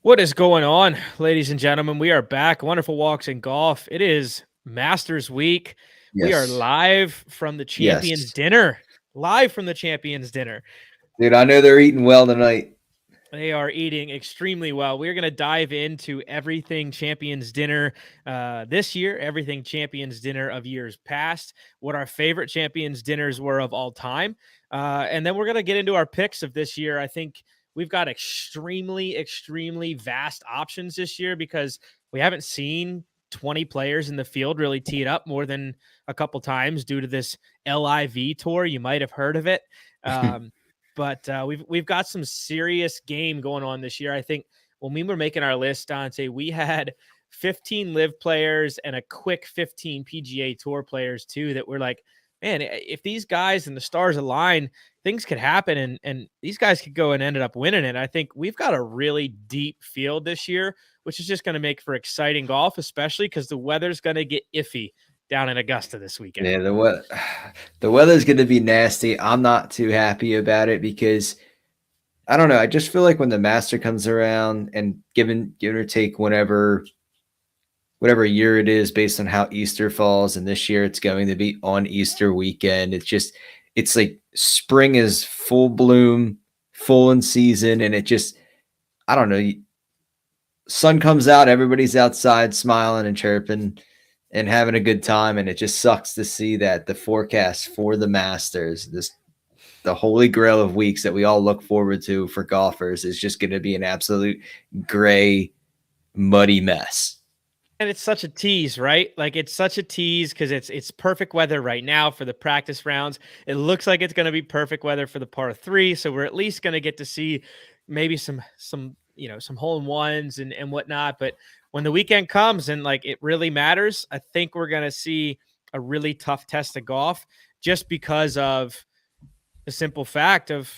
What is going on, ladies and gentlemen? We are back. Wonderful Walks in Golf. It is Masters Week. We are Yes. live from the Champions Yes. Dinner. Live from the Champions Dinner. Dude, I know they're eating well tonight. They are eating extremely well. We're going to dive into everything Champions Dinner this year, everything Champions Dinner of years past, what our favorite Champions Dinners were of all time. And then we're going to get into our picks of this year. I think we've got extremely vast options this year because we haven't seen 20 players in the field really tee it up more than a couple times due to this LIV tour. You might have heard of it. But we've got some serious game going on this year. I think when we were making our list, Dante, we had 15 live players and a quick 15 PGA Tour players too. That were like, man, if these guys and the stars align, things could happen, and these guys could go and ended up winning it. I think we've got a really deep field this year, which is just going to make for exciting golf, especially because the weather's going to get iffy down in Augusta this weekend. Yeah, the weather's going to be nasty. I'm not too happy about it because I don't know. I just feel like when the Master comes around and give or take whatever year it is based on how Easter falls, and this year it's going to be on Easter weekend. It's like spring is full bloom, full in season, and I don't know. Sun comes out, everybody's outside smiling and chirping and having a good time, and it just sucks to see that the forecast for the Masters, the holy grail of weeks that we all look forward to for golfers, is just going to be an absolute gray, muddy mess. And it's such a tease, right? Like it's such a tease because it's perfect weather right now for the practice rounds. It looks like it's going to be perfect weather for the par three, so we're at least going to get to see maybe some some hole in ones and whatnot. But when the weekend comes and like it really matters, I think we're going to see a really tough test of golf just because of the simple fact of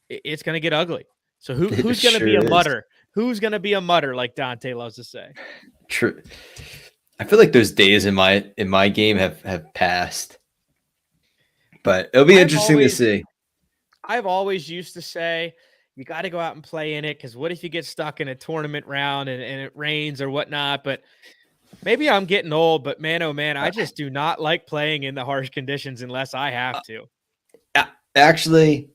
it's going to get ugly. So who's going to be a mutter? Who's going to be a mutter, like Dante loves to say? True. I feel like those days in my game have passed, but it'll be interesting to see. I've always used to say you got to go out and play in it because what if you get stuck in a tournament round and it rains or whatnot? But maybe I'm getting old, but man, oh man, I just do not like playing in the harsh conditions unless I have to. Actually,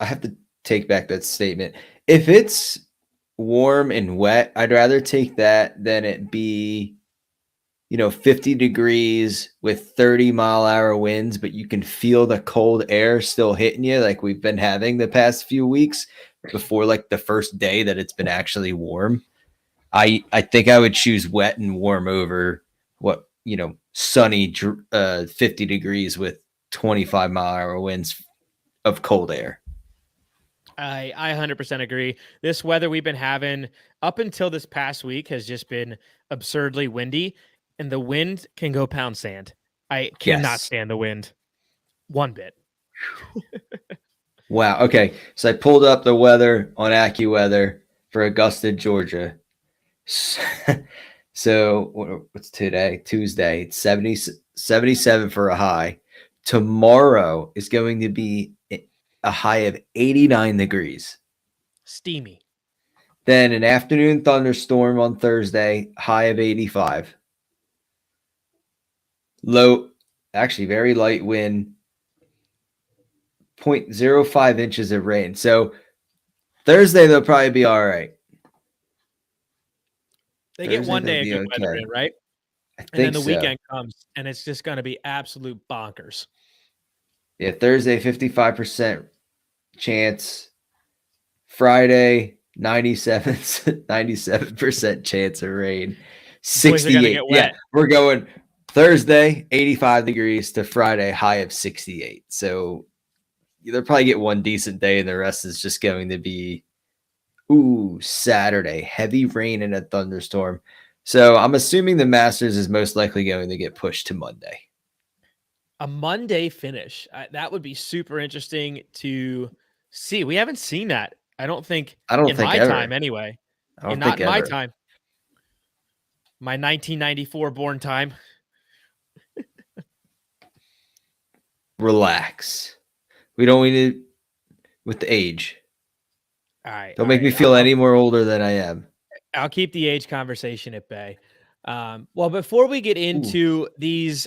I have to take back that statement. If it's warm and wet, I'd rather take that than it be 50 degrees with 30-mile-an-hour winds, but you can feel the cold air still hitting you like we've been having the past few weeks before like the first day that it's been actually warm. I think I would choose wet and warm over sunny 50 degrees with 25-mile-an-hour winds of cold air. I 100% agree. This weather we've been having up until this past week has just been absurdly windy, and the wind can go pound sand. I cannot stand the wind one bit. Wow. Okay. So I pulled up the weather on AccuWeather for Augusta, Georgia. So what's today? Tuesday. It's 77 for a high. Tomorrow is going to be a high of 89 degrees. Steamy. Then an afternoon thunderstorm on Thursday, high of 85. Low, actually very light wind, 0.05 inches of rain. So Thursday, they'll probably be all right. They get one day of good weather in, right? I think and then the weekend comes, and it's just going to be absolute bonkers. Yeah, Thursday, 55% chance. Friday, 97% chance of rain. 68. Yeah, we're going Thursday, 85 degrees to Friday, high of 68. So they'll probably get one decent day, and the rest is just going to be, Saturday, heavy rain and a thunderstorm. So I'm assuming the Masters is most likely going to get pushed to Monday. A Monday finish. That would be super interesting to see. We haven't seen that. I don't think in my time anyway. Not in my time. My 1994 born time. Relax. We don't need it with the age. All right. Don't make me feel any more older than I am. I'll keep the age conversation at bay. Well, before we get Ooh. into these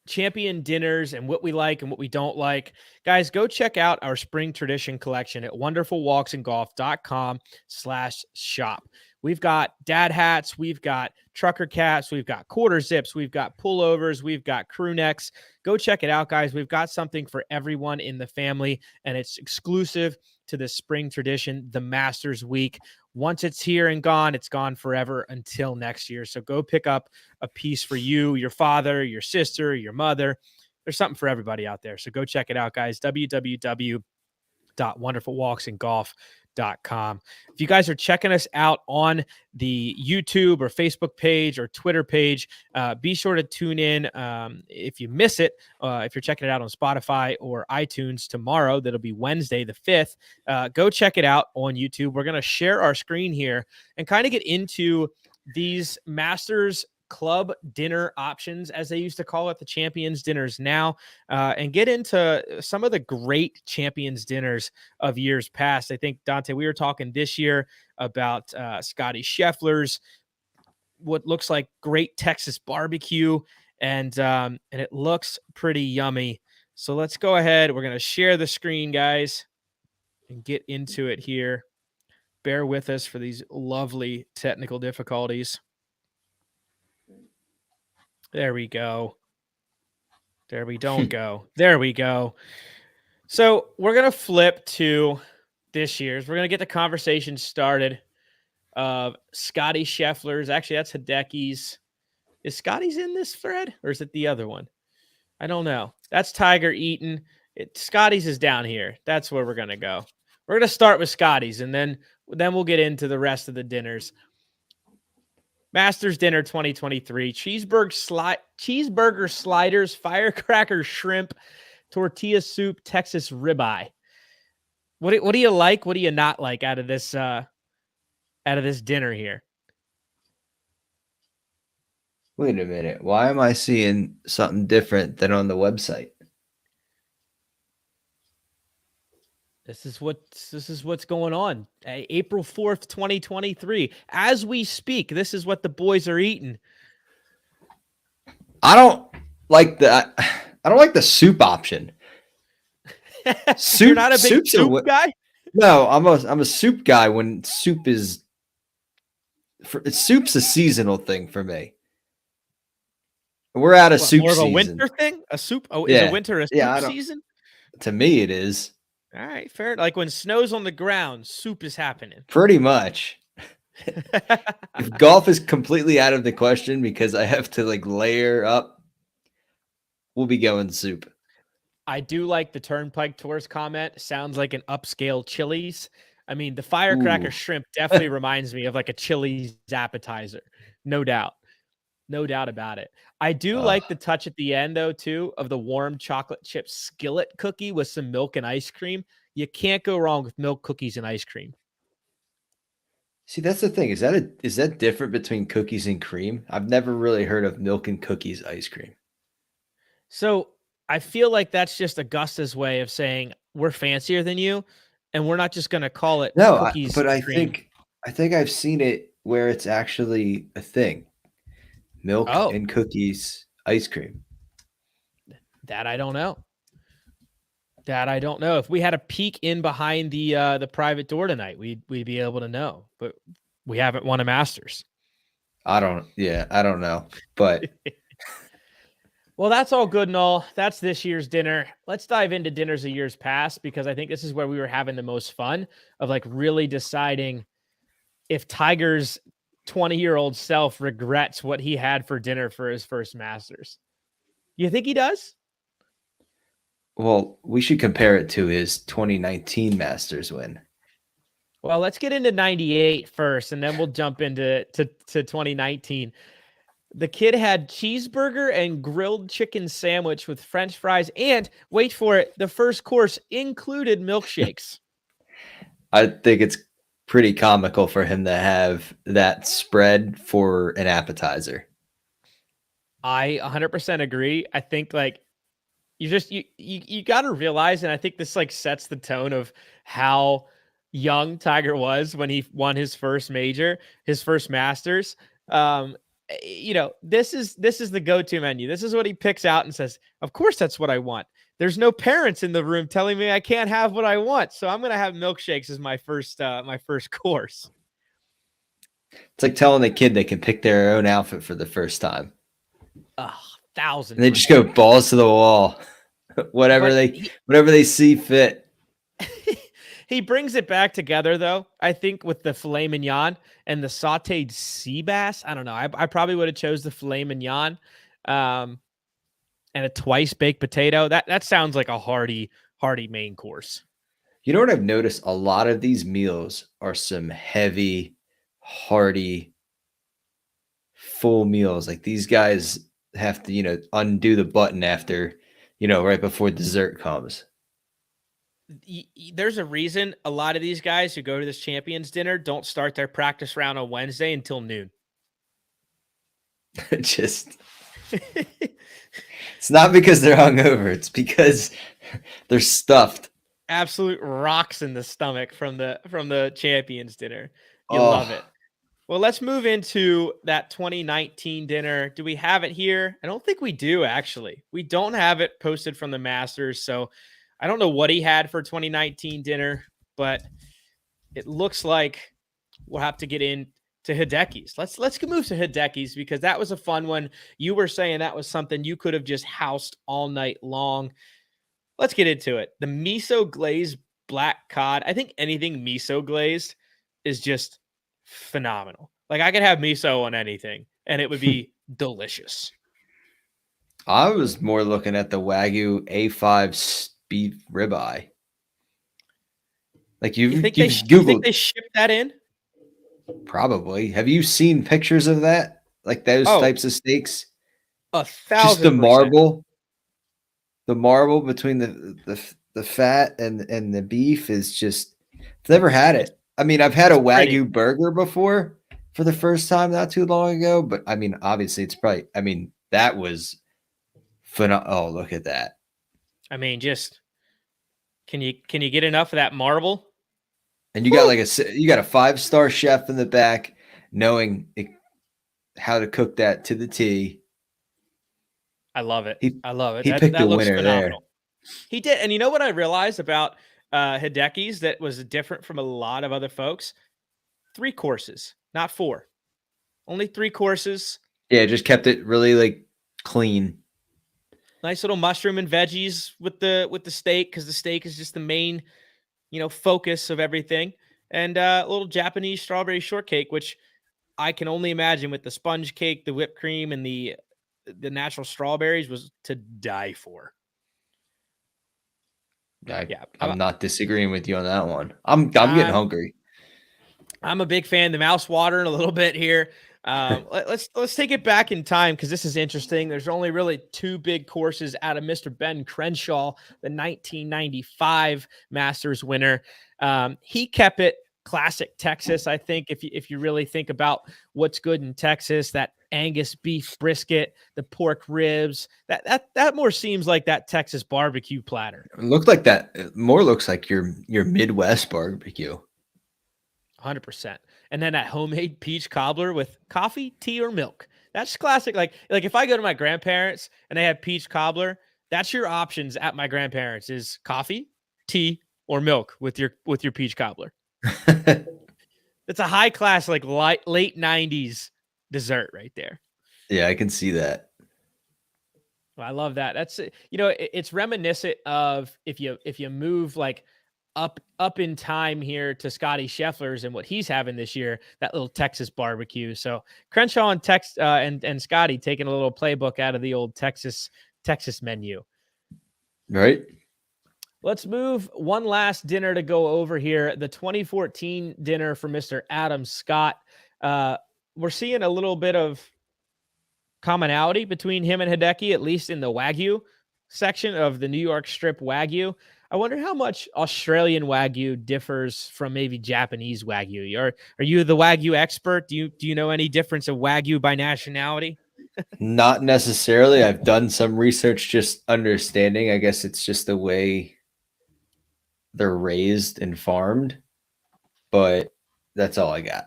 champion dinners and what we like and what we don't like, guys, go check out our spring tradition collection at wonderfulwalksandgolf.com/shop. We've got dad hats, we've got trucker caps, we've got quarter zips, we've got pullovers, we've got crew necks. Go check it out, guys. We've got something for everyone in the family, and it's exclusive to the spring tradition, the Masters Week. Once it's here and gone, it's gone forever until next year. So go pick up a piece for you, your father, your sister, your mother. There's something for everybody out there. So go check it out, guys. www.wonderfulwalksandgolf.com. If you guys are checking us out on the YouTube or Facebook page or Twitter page, be sure to tune in. If you miss it, if you're checking it out on Spotify or iTunes tomorrow, that'll be Wednesday the 5th. Go check it out on YouTube. We're going to share our screen here and kind of get into these Masters club dinner options, as they used to call it, the champions dinners now, and get into some of the great champions dinners of years past. I think, Dante, we were talking this year about Scotty Scheffler's, what looks like great Texas barbecue, and it looks pretty yummy. So let's go ahead. We're going to share the screen, guys, and get into it here. Bear with us for these lovely technical difficulties. There we go. There we don't go. There we go. So we're going to flip to this year's. We're going to get the conversation started of Scotty Scheffler's. Actually, that's Hideki's. Is Scotty's in this thread, or is it the other one? I don't know. That's Tiger Eaton. Scotty's is down here. That's where we're going to go. We're going to start with Scotty's, and then we'll get into the rest of the dinners. Masters Dinner 2023, cheeseburger sliders, firecracker shrimp, tortilla soup, Texas ribeye. What do you like? What do you not like out of this dinner here? Wait a minute. Why am I seeing something different than on the website? This is what's going on. April 4th, 2023. As we speak, this is what the boys are eating. I don't like the soup option. You're not a big soup guy? No, I'm a soup guy when soup's a seasonal thing for me. We're out of soup more of a season. Winter thing? A soup? Oh, yeah. Is a winter a soup season? To me, it is. All right, fair. Like when snow's on the ground, soup is happening. Pretty much. If golf is completely out of the question because I have to layer up, we'll be going soup. I do like the Turnpike Tours comment. Sounds like an upscale Chili's. I mean, the firecracker shrimp definitely reminds me of like a Chili's appetizer. No doubt. No doubt about it. I do like the touch at the end, though, too, of the warm chocolate chip skillet cookie with some milk and ice cream. You can't go wrong with milk cookies and ice cream. See, that's the thing. Is that different between cookies and cream? I've never really heard of milk and cookies ice cream. So I feel like that's just Augusta's way of saying we're fancier than you, and we're not just going to call it cookies. But I think I've seen it where it's actually a thing. Milk and cookies ice cream. That I don't know. If we had a peek in behind the private door tonight, we'd be able to know. But we haven't won a Masters. I don't know. But well, that's all good and all. That's this year's dinner. Let's dive into dinners of years past, because I think this is where we were having the most fun of really deciding if Tiger's 20-year-old self regrets what he had for dinner for his first Masters. You think he does? Well, we should compare it to his 2019 Masters win. Well, let's get into 98 first, and then we'll jump into 2019. The kid had cheeseburger and grilled chicken sandwich with French fries, and wait for it, the first course included milkshakes. I think it's pretty comical for him to have that spread for an appetizer. I 100% agree. I think you got to realize, and I think this sets the tone of how young Tiger was when he won his first major, his first Masters. Um, this is the go-to menu. This is what he picks out and says, "Of course, that's what I want." There's no parents in the room telling me I can't have what I want, so I'm gonna have milkshakes as my first course. It's like telling a kid they can pick their own outfit for the first time. Oh, And thousand they just go percent. balls to the wall. whatever But they whatever they see fit. he brings it back together, though. I think with the filet mignon and the sautéed sea bass. I don't know. I probably would have chose the filet mignon, um, and a twice baked potato. That sounds like a hearty main course. You know what I've noticed? A lot of these meals are some heavy, hearty, full meals. Like these guys have to, undo the button after, right before dessert comes. There's a reason a lot of these guys who go to this champions dinner don't start their practice round on Wednesday until noon. Just it's not because they're hungover, it's because they're stuffed. Absolute rocks in the stomach from the champions dinner. You love Oh, it. Well, let's move into that 2019 dinner. Do we have it here? I don't think we do, actually. We don't have it posted from the Masters. So I don't know what he had for 2019 dinner, but it looks like we'll have to get in to Hideki's. Let's move to Hideki's because that was a fun one. You were saying that was something you could have just housed all night long. Let's get into it. The miso glazed black cod. I think anything miso glazed is just phenomenal. Like I could have miso on anything and it would be delicious. I was more looking at the Wagyu A5 beef ribeye. Like You think you've you think Googled they ship that in? probably. Have you seen pictures of that? Like those Oh, types of steaks? a Just the thousand percent. marble, the marble between the fat and the beef is just I've never had It's it. I mean, I've had a it's pretty. Wagyu burger before for the first time not too long ago, but I mean, obviously it's probably I mean, that was phenomenal. Oh, look at that. I mean, just can you get enough of that marble? And you got Whew, like you got a 5-star chef in the back knowing how to cook that to the T. I love it. He I love it. he That picked a that looks winner there. phenomenal. He did, and you know what I realized about Hideki's that was different from a lot of other folks? 3 courses, not 4. Only 3 courses. Yeah, just kept it really like clean. Nice little mushroom and veggies with the steak because the steak is just the main, focus of everything. And a little Japanese strawberry shortcake, which I can only imagine with the sponge cake, the whipped cream, and the natural strawberries was to die for. Yeah, I'm not disagreeing with you on that one. I'm getting I'm hungry. I'm a big fan. The mouth's watering a little bit here. Let's take it back in time because this is interesting. There's only really 2 big courses out of Mr. Ben Crenshaw, the 1995 Masters winner. He kept it classic Texas. I think if you really think about what's good in Texas, that Angus beef brisket, the pork ribs, that more seems like that Texas barbecue platter. It looked like that. It more looks like your Midwest barbecue. 100%. And then that homemade peach cobbler with coffee, tea, or milk. That's classic. Like if I go to my grandparents and they have peach cobbler, that's your options at my grandparents is coffee, tea, or milk with your peach cobbler. It's a high class like late 90s dessert right there. Yeah, I can see that. Well, I love that. That's it's reminiscent of if you move like up in time here to Scotty Scheffler's and what he's having this year, that little Texas barbecue. So Crenshaw and and Scotty taking a little playbook out of the old Texas menu. Right? Let's move one last dinner to go over here. The 2014 dinner for Mr. Adam Scott. We're seeing a little bit of commonality between him and Hideki, at least in the Wagyu section of the New York Strip Wagyu. I wonder how much Australian Wagyu differs from maybe Japanese Wagyu. Are you the Wagyu expert? Do you know any difference of Wagyu by nationality? Not necessarily. I've done some research just understanding. I guess it's just the way they're raised and farmed. but that's all I got.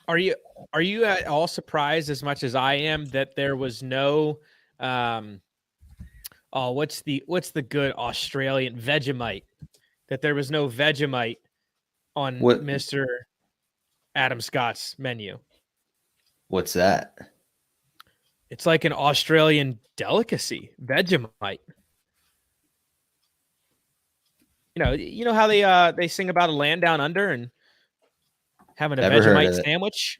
Are you are you at all surprised as much as I am that there was no oh, what's the good Australian Vegemite? That there was no Vegemite on What Mr. Adam Scott's menu. what's that? It's like an Australian delicacy, Vegemite. You know how they sing about a land down under and having a Never heard Vegemite of it. sandwich?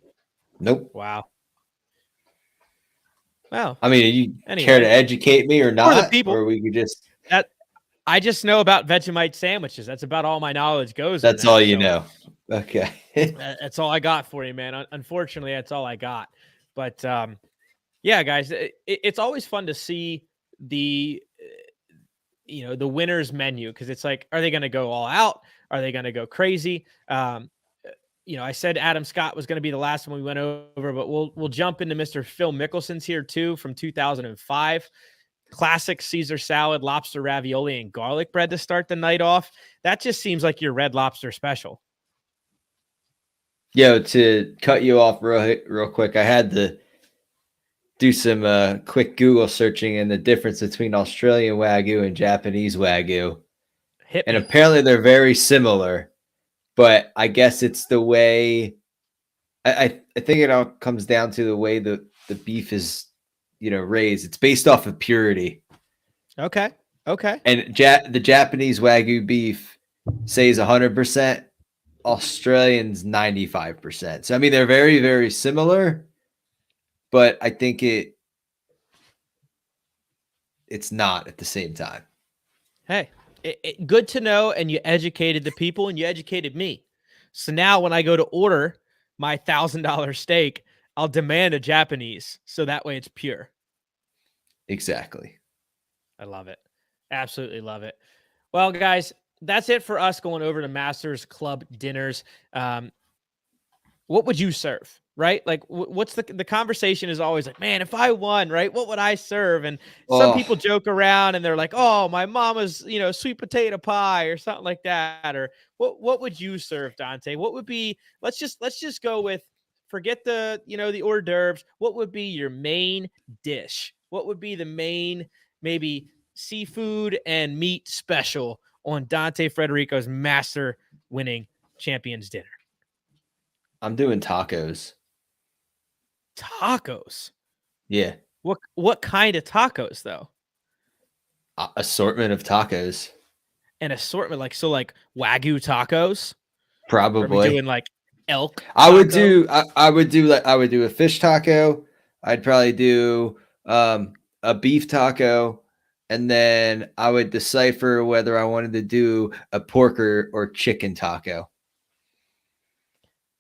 Nope. Wow. Well, I mean, you care to anyway, educate me or for the not, people or we could just that I just know about Vegemite sandwiches. That's about all my knowledge goes in that's all that. you So know. Okay. that's all I got for you, man. Unfortunately, that's all I got. But yeah, guys, it's always fun to see the the winner's menu because it's like, are they going to go all out? Are they going to go crazy? I said Adam Scott was going to be the last one we went over, but we'll jump into Mr. Phil Mickelson's here too from 2005. Classic Caesar salad, lobster ravioli, and garlic bread to start the night off. That just seems like your Red Lobster special. Yo, to cut you off real quick, I had to do some quick Google searching and the difference between Australian Wagyu and Japanese Wagyu. Hit And me. apparently they're very similar, but I guess it's the way I think it all comes down to the way the beef is, raised. It's based off of purity. Okay. And the Japanese Wagyu beef says 100%, Australians 95%. So I mean they're very, very similar, but I think it's not at the same time. Hey, good to know. And you educated the people and you educated me. So now when I go to order my $1,000 steak, I'll demand a Japanese. So that way it's pure. Exactly. I love it. Absolutely love it. Well, guys, that's it for us going over to Masters Club dinners. What would you serve? Right? Like, what's the conversation is always like, man, if I won, right, what would I serve? And some Oh, people joke around and they're like, oh, my mama's, sweet potato pie or something like that. Or what would you serve, Dante? What would be, let's just go with, forget the hors d'oeuvres. What would be your main dish? What would be the main, maybe seafood and meat special on Dante Frederico's master winning champions dinner? I'm doing tacos. Tacos. Yeah. What kind of tacos though? Assortment of tacos. An assortment like Wagyu tacos? Or are we Probably. doing like elk I would taco? do I would do a fish taco. I'd probably do a beef taco, and then I would decipher whether I wanted to do a pork or chicken taco.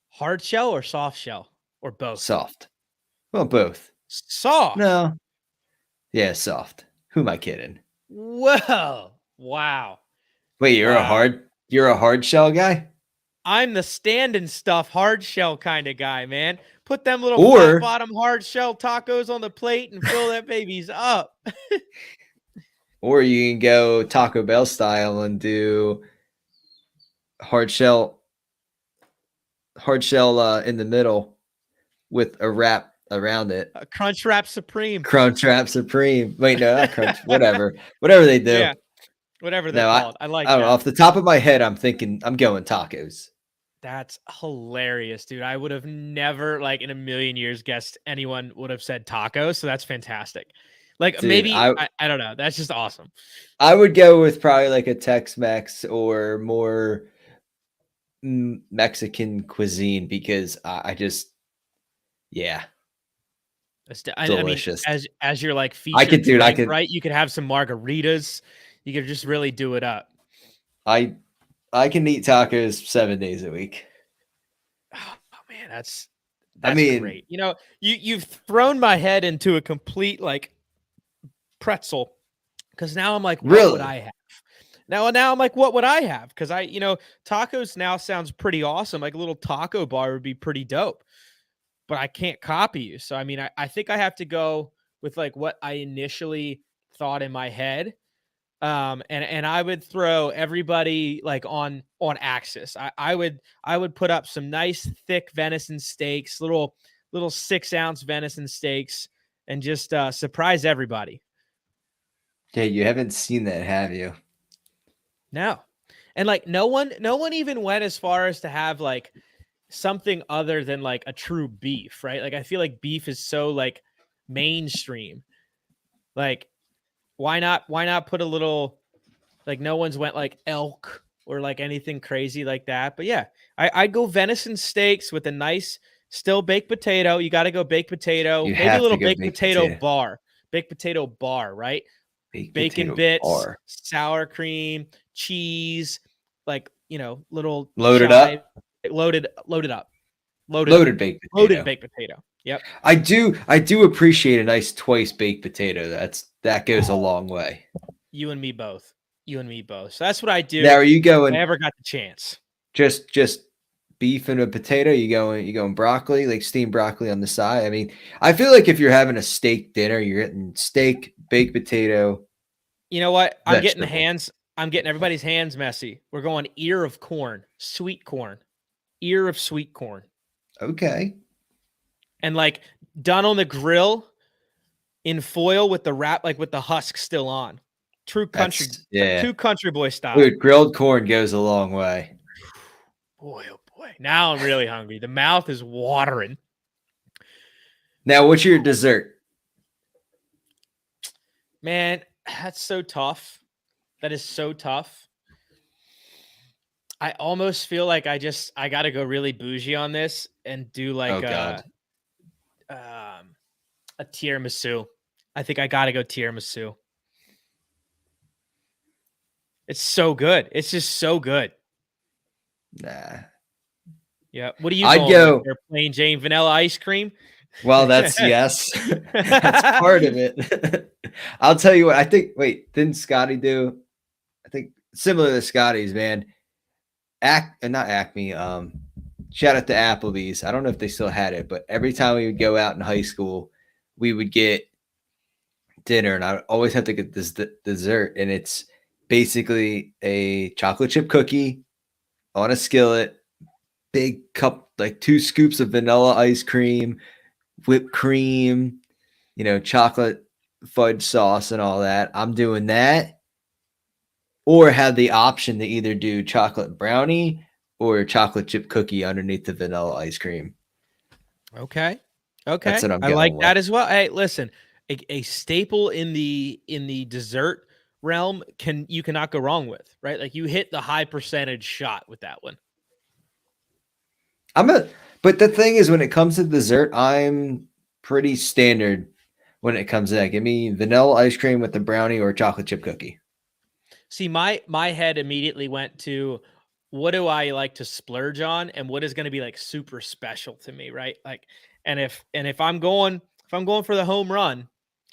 Hard shell or soft shell? Or both? Soft. Well, both. Soft. No. Yeah, soft. Who am I kidding? Whoa. Wow. Wait, Wow. you're a hard shell guy? I'm the stand and stuff hard shell kind of guy, man. Put them little flat Or bottom hard shell tacos on the plate and fill that babies up. or you can go Taco Bell style and do hard shell in the middle with a wrap around it. A Crunch Wrap Supreme. Crunch Wrap Supreme. Wait, no, not Crunch. Whatever they do. Yeah. Whatever they're No, called. I like I don't know. that. Off the top of my head, I'm thinking I'm going tacos. That's hilarious, dude. I would have never, like, in a million years guessed anyone would have said tacos. So that's fantastic. Like, Dude, maybe I don't know. That's just awesome. I would go with probably like a Tex-Mex or more Mexican cuisine because I just, yeah, I mean, delicious. as your like I featured could, dude. I drink, could. right? You could have some margaritas. You could just really do it up. I can eat tacos 7 days a week. Oh man, that's I mean, great. You've thrown my head into a complete like pretzel because now I'm like, what would really? I have? Now I'm like, what would I have? Because tacos now sounds pretty awesome. Like a little taco bar would be pretty dope. But I can't copy you. So I mean, I think I have to go with like what I initially thought in my head. And I would throw everybody like on axis. I would put up some nice thick venison steaks, little 6-ounce venison steaks, and just surprise everybody. Yeah, you haven't seen that, have you? No. And like no one even went as far as to have like something other than like a true beef, right? Like I feel like beef is so like mainstream. Like why not put a little, like no one's went like elk or like anything crazy like that. But yeah, I go venison steaks with a nice still baked potato. You got to go baked potato, You maybe a have to little go baked potato bar, right? baked Bacon potato bits, bar. sour cream, cheese, like, little Loaded chive, up, loaded up, loaded up, loaded baked loaded potato. baked potato. Yep. I do appreciate a nice twice baked potato. That goes a long way. You and me both. You and me both. So that's what I Now, do are you if I going ever got the chance. just beef and a potato? You going broccoli, like steamed broccoli on the side? I mean, I feel like if you're having a steak dinner, you're getting steak, baked potato, You know what? vegetable. I'm getting everybody's hands messy. We're going ear of corn, sweet corn, ear of sweet corn. Okay. And like done on the grill in foil with the wrap, like with the husk still on. That's yeah. True country boy style. Dude, grilled corn goes a long way. Boy, oh boy. Now I'm really hungry. The mouth is watering. Now, what's your dessert? Man, that's so tough. That is so tough. I almost feel like I got to go really bougie on this and do Oh like God. a tiramisu. I think I got to go tiramisu. It's so good. It's just so good. Nah. Yeah. What are you I'd going with? go, Your plain Jane vanilla ice cream? well, that's yes. That's part of it. I'll tell you what, I think, wait, didn't Scotty do? I think similar to Scotty's, man. Not Acme. Shout out to Applebee's. I don't know if they still had it, but every time we would go out in high school, we would get dinner, and I would always have to get this dessert, and it's basically a chocolate chip cookie on a skillet, big cup, like 2 scoops of vanilla ice cream, whipped cream, chocolate fudge sauce and all that. I'm doing that, or have the option to either do chocolate brownie or chocolate chip cookie underneath the vanilla ice cream. Okay. That's Okay. what I'm I like going with. that as well. Hey, listen, a staple in the dessert realm you cannot go wrong with, right? Like you hit the high percentage shot with that one. But the thing is, when it comes to dessert, I'm pretty standard when it comes to that. Give me vanilla ice cream with the brownie or chocolate chip cookie. See, my head immediately went to what do I like to splurge on and what is going to be like super special to me, right? Like, and if I'm going for the home run,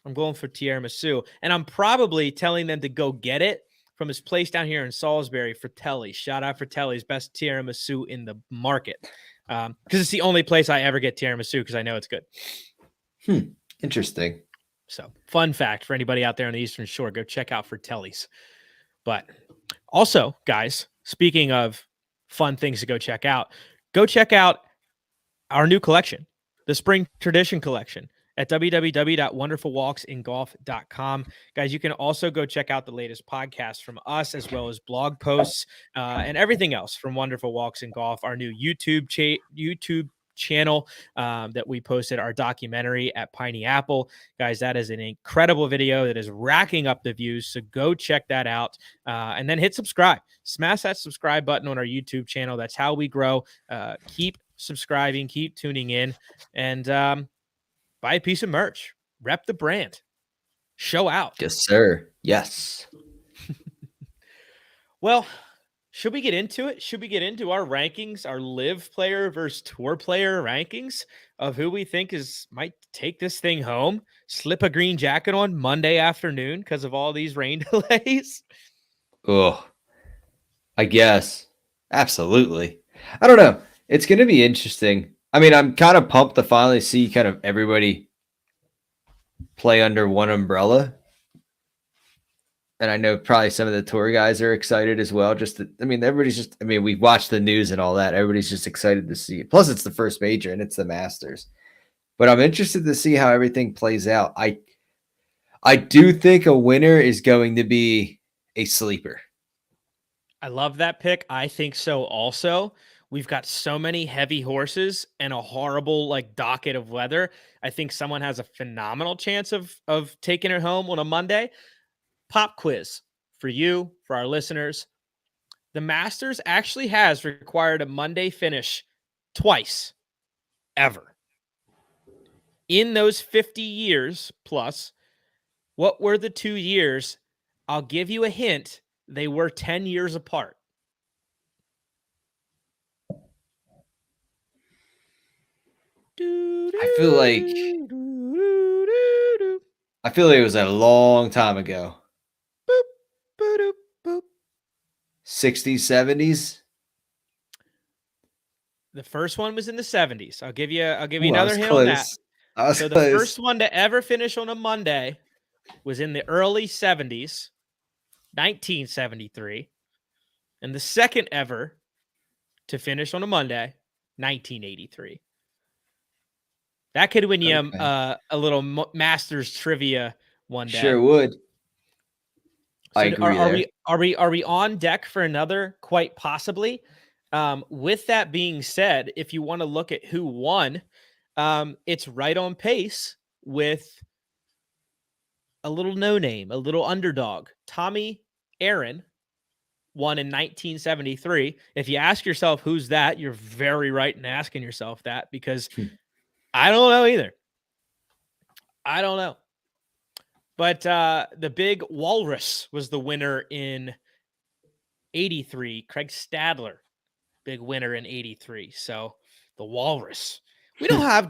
I'm going for tiramisu, and I'm probably telling them to go get it from his place down here in Salisbury, Fratelli. Shout out Fratelli's, best tiramisu in the market, because it's the only place I ever get tiramisu because I know it's good. Interesting. So, fun fact for anybody out there on the Eastern Shore, go check out Fratelli's. But also, guys, speaking of fun things to go check out our new collection, the Spring Tradition Collection, at www.wonderfulwalksingolf.com. Guys, you can also go check out the latest podcasts from us, as well as blog posts and everything else from Wonderful Walks in Golf, our new YouTube channel that we posted our documentary at Piney Apple. Guys, that is an incredible video that is racking up the views. So go check that out and then hit subscribe. Smash that subscribe button on our YouTube channel. That's how we grow. Keep subscribing, keep tuning in, and buy a piece of merch. Rep the brand. Show out. Yes, sir. Yes. Well, should we get into it? Should we get into our rankings, our live player versus tour player rankings of who we think might take this thing home, slip a green jacket on Monday afternoon because of all these rain delays? Oh, I guess. Absolutely. I don't know. It's going to be interesting. I mean, I'm kind of pumped to finally see kind of everybody play under one umbrella. and I know probably some of the tour guys are excited as well. Everybody's just, we watch the news and all that. Everybody's just excited to see it. Plus, it's the first major and it's the Masters. But I'm interested to see how everything plays out. I do think a winner is going to be a sleeper. I love that pick. I think so also. We've got so many heavy horses and a horrible like docket of weather. I think someone has a phenomenal chance of taking it home on a Monday. Pop quiz for you, for our listeners. The Masters actually has required a Monday finish twice ever. In those 50 years plus, what were the 2 years? I'll give you a hint. They were 10 years apart. I feel like it was a long time ago. Boop, boop, boop. 60s, 70s. The first one was in the 70s. I'll give you Ooh, I another was hint on that. close. I was So the close. first one to ever finish on a Monday was in the early 70s, 1973. And the second ever to finish on a Monday, 1983. That could win you Okay. a little Masters trivia one day. Sure would. I So agree there. are we on deck for another? Quite possibly. With that being said, if you want to look at who won, it's right on pace with a little no name, a little underdog. Tommy Aaron won in 1973. If you ask yourself who's that, you're very right in asking yourself that, because I don't know either. I don't know. But the big Walrus was the winner in 83. Craig Stadler, big winner in 83. So the Walrus. We don't have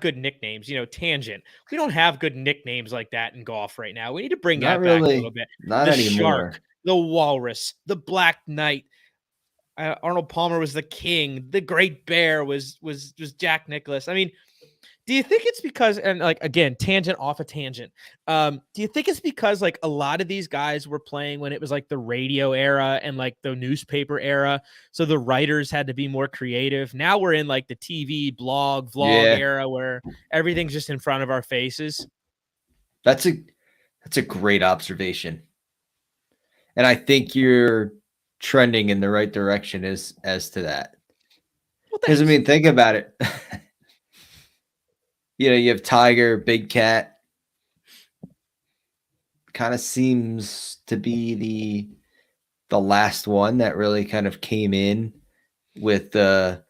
good nicknames, Tangent. We don't have good nicknames like that in golf right now. We need to bring Not that back a little really. bit. Not The anymore. Shark, the Walrus, the Black Knight. Arnold Palmer was the King. The Great Bear was Jack Nicklaus. I mean, do you think it's because, and like again, tangent off a tangent. Do you think it's because like a lot of these guys were playing when it was like the radio era and like the newspaper era, so the writers had to be more creative? Now we're in like the TV, blog, vlog Yeah. era where everything's just in front of our faces. That's a great observation. And I think you're trending in the right direction as to that. Well, Because thanks. think about it. You have Tiger, Big Cat. Kind of seems to be the last one that really kind of came in with a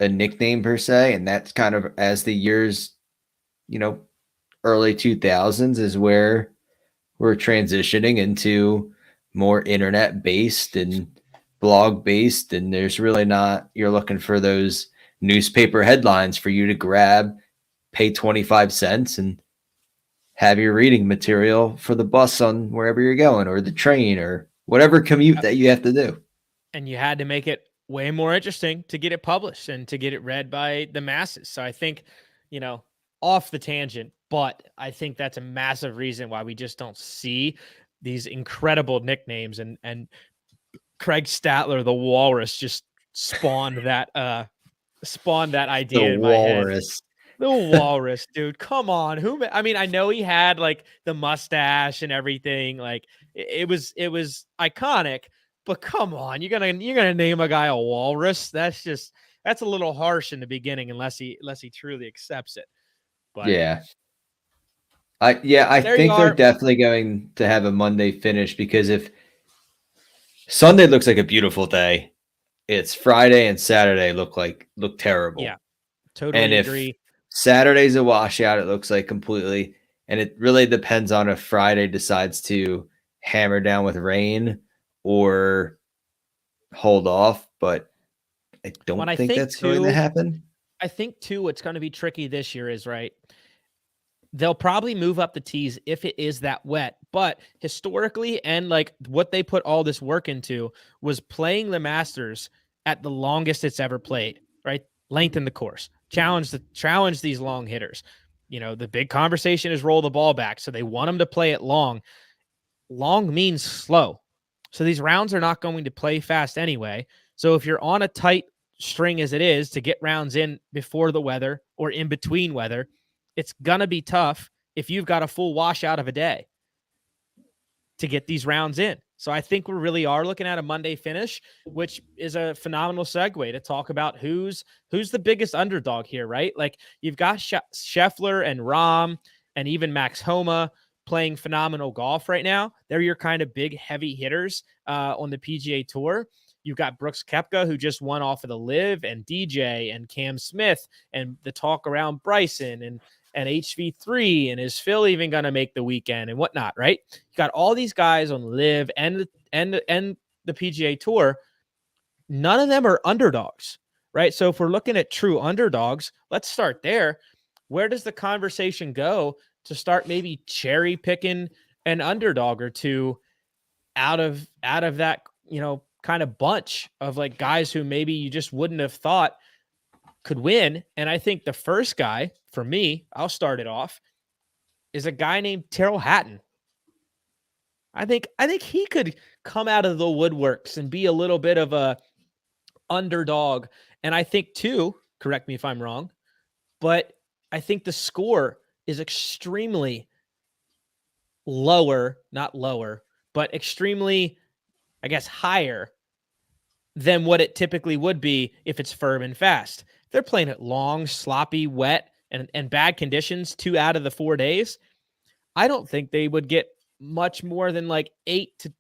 nickname per se, and that's kind of as the years, early 2000s is where we're transitioning into more internet based and blog based, and there's really not, you're looking for those newspaper headlines for you to grab, pay 25 cents and have your reading material for the bus on wherever you're going, or the train, or whatever commute that you have to do. And you had to make it way more interesting to get it published and to get it read by the masses. So I think, off the tangent, but I think that's a massive reason why we just don't see these incredible nicknames, and Craig Statler, the Walrus, just spawned that The idea in my head. walrus. The Walrus, dude. Come on. I know he had like the mustache and everything. Like it was iconic, but come on. You're gonna name a guy a walrus? That's a little harsh in the beginning unless he truly accepts it. But Yeah. I there you think they're are. definitely going to have a Monday finish, because if Sunday looks like a beautiful day, it's Friday and Saturday look terrible. Yeah, And totally if agree. Saturday's a washout, it looks like completely. And it really depends on if Friday decides to hammer down with rain or hold off. But I don't think that's going to happen. I think too, what's going to be tricky this year is, right, they'll probably move up the tees if it is that wet. But historically, and like what they put all this work into, was playing the Masters at the longest it's ever played, right? Lengthen the course, challenge these long hitters. The big conversation is roll the ball back. So they want them to play it long. long means slow. So these rounds are not going to play fast anyway. So if you're on a tight string as it is to get rounds in before the weather or in between weather, it's going to be tough if you've got a full washout of a day to get these rounds in. So I think we really are looking at a Monday finish, which is a phenomenal segue to talk about who's the biggest underdog here, right? Like you've got Scheffler and Rahm and even Max Homa playing phenomenal golf right now. They're your kind of big heavy hitters on the PGA Tour. You've got Brooks Koepka, who just won off of the Live, and DJ and Cam Smith, and the talk around Bryson and HV3, and is Phil even going to make the weekend and whatnot, right? You got all these guys on Live and the PGA Tour. None of them are underdogs, right? So if we're looking at true underdogs, let's start there. Where does the conversation go to start maybe cherry picking an underdog or two out of that, kind of bunch of like guys who maybe you just wouldn't have thought could win? And I think the first guy for me, I'll start it off, is a guy named Tyrrell Hatton. I think he could come out of the woodworks and be a little bit of a underdog. And I think too, correct me if I'm wrong, but I think the score is extremely not lower, but extremely, I guess, higher than what it typically would be if it's firm and fast. If they're playing it long, sloppy, wet, and bad conditions 2 out of the 4 days, I don't think they would get much more than like 8 to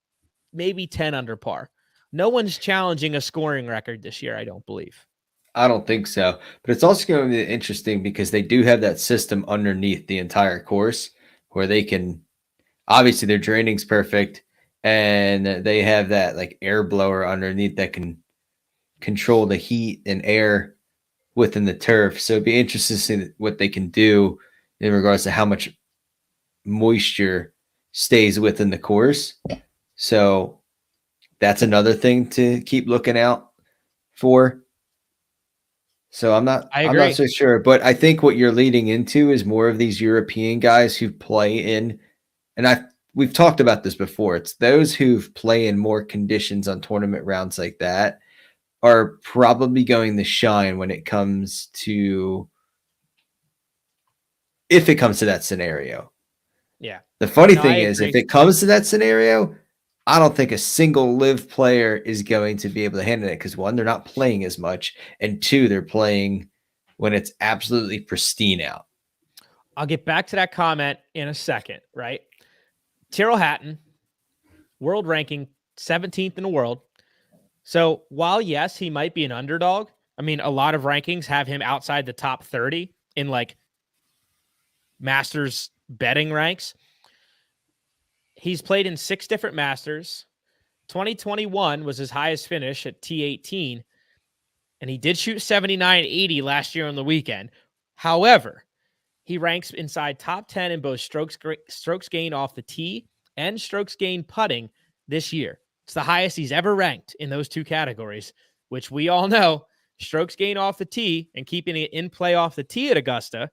maybe 10 under par. No one's challenging a scoring record this year, I don't believe. I don't think so. But it's also going to be interesting because they do have that system underneath the entire course where they can, obviously their draining's perfect, and they have that like air blower underneath that can control the heat and air within the turf. So it'd be interesting to see what they can do in regards to how much moisture stays within the course. So that's another thing to keep looking out for. So I'm not so sure, but I think what you're leading into is more of these European guys who play in, and we've talked about this before. It's those who play in more conditions on tournament rounds like that are probably going to shine when it comes to, if it comes to that scenario. Yeah. The funny thing is, if it comes to that scenario, I don't think a single live player is going to be able to handle it because, one, they're not playing as much, and two, they're playing when it's absolutely pristine out. I'll get back to that comment in a second, right? Tyrrell Hatton, world ranking 17th in the world. So while, yes, he might be an underdog, I mean, a lot of rankings have him outside the top 30 in like Masters betting ranks. He's played in 6 different Masters. 2021 was his highest finish at T18, and he did shoot 79-80 last year on the weekend. However, he ranks inside top 10 in both strokes gained off the tee and strokes gained putting this year. It's the highest he's ever ranked in those 2 categories, which we all know strokes gained off the tee and keeping it in play off the tee at Augusta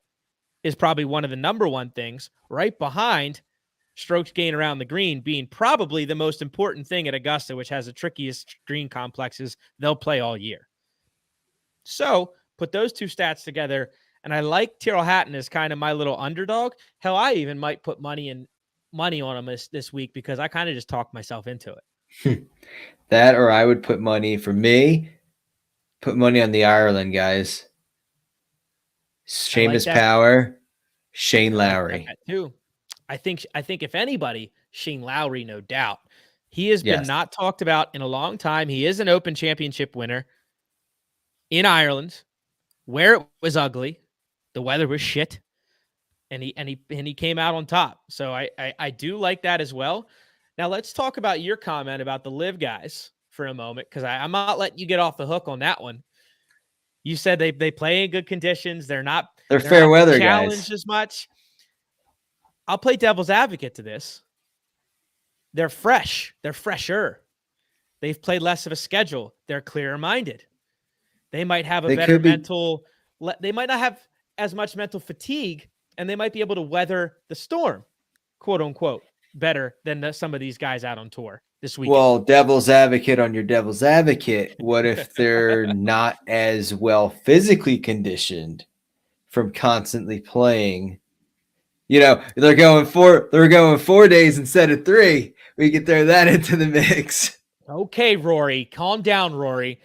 is probably one of the number one things, right behind strokes gained around the green being probably the most important thing at Augusta, which has the trickiest green complexes they'll play all year. So put those 2 stats together, and I like Tyrrell Hatton as kind of my little underdog. Hell, I even might put money on him this week because I kind of just talked myself into it. That, or I would put money, for me, put money on the Ireland guys. Seamus Power, Shane Lowry. Like too. I think if anybody, Shane Lowry, no doubt. He has been not talked about in a long time. He is an Open Championship winner in Ireland, where it was ugly, the weather was shit, and he came out on top. So I do like that as well. Now let's talk about your comment about the live guys for a moment, because I'm not letting you get off the hook on that one. You said they play in good conditions. They're fair weather challenged guys as much. I'll play devil's advocate to this. They're fresh. They're fresher. They've played less of a schedule. They're clearer minded. They might have a better mental. They might not have as much mental fatigue, and they might be able to weather the storm, quote unquote. better than some of these guys out on tour this weekend. Well, devil's advocate on your devil's advocate. What if they're not as well physically conditioned from constantly playing? You know, they're going 4 days instead of 3. We could throw that into the mix. Okay, Rory, calm down, Rory.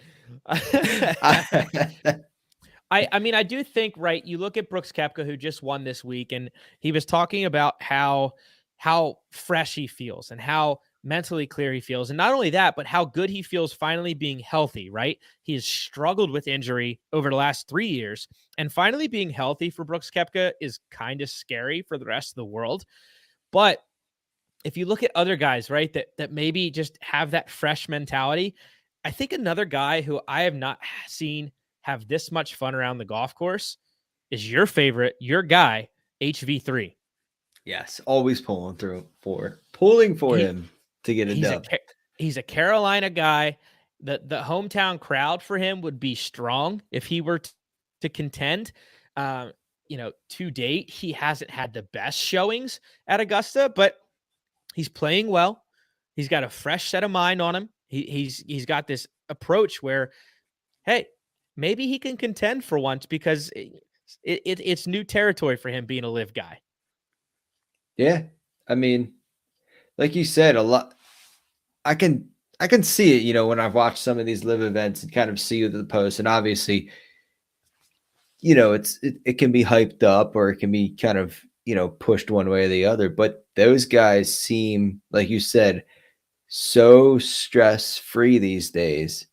I mean, I do think, right, you look at Brooks Koepka, who just won this week, and he was talking about how fresh he feels and how mentally clear he feels. And not only that, but how good he feels finally being healthy, right? He has struggled with injury over the last 3 years, and finally being healthy for Brooks Koepka is kind of scary for the rest of the world. But if you look at other guys, right, that maybe just have that fresh mentality, I think another guy who I have not seen have this much fun around the golf course is your favorite, your guy, HV3. Yes, always pulling for He, him to get a he's a dub. he's a Carolina guy. The hometown crowd for him would be strong if he were to contend. To date, he hasn't had the best showings at Augusta, but he's playing well. He's got a fresh set of mind on him. He's got this approach where, hey, maybe he can contend for once because it's new territory for him being a live guy. Yeah, I mean, like you said, a lot. I can see it. You know, when I've watched some of these live events and kind of see the posts, and obviously, you know, it can be hyped up or it can be kind of pushed one way or the other. But those guys seem, like you said, so stress free these days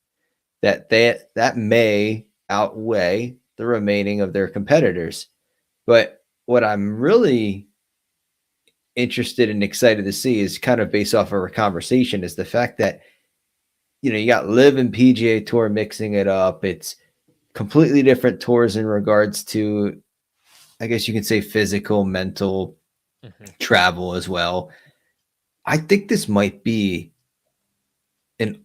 that that may outweigh the remaining of their competitors. But what I'm really interested and excited to see is kind of based off of our conversation is the fact that you got live and PGA Tour mixing it up. It's completely different tours in regards to, I guess you can say, physical, mental travel as well. I think this might be